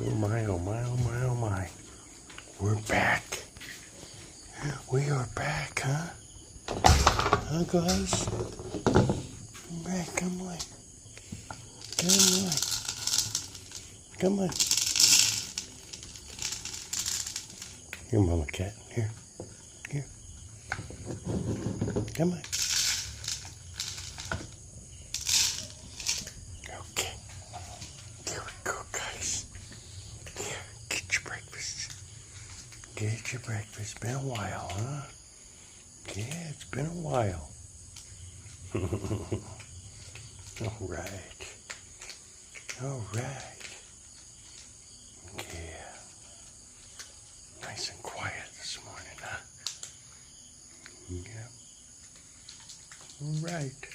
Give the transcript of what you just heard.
Oh my, oh my, oh my, oh my. We're back. We are back, huh? Huh, guys? Come back, come on. Come on. Come on. Here, Mama Cat. Here. Here. Come on. Okay. There we go, guys. Here, get your breakfast. Get your breakfast. Been a while, huh? Yeah, it's been a while. All right. All right. Yeah. Nice and quiet this morning, huh? Yeah. All right.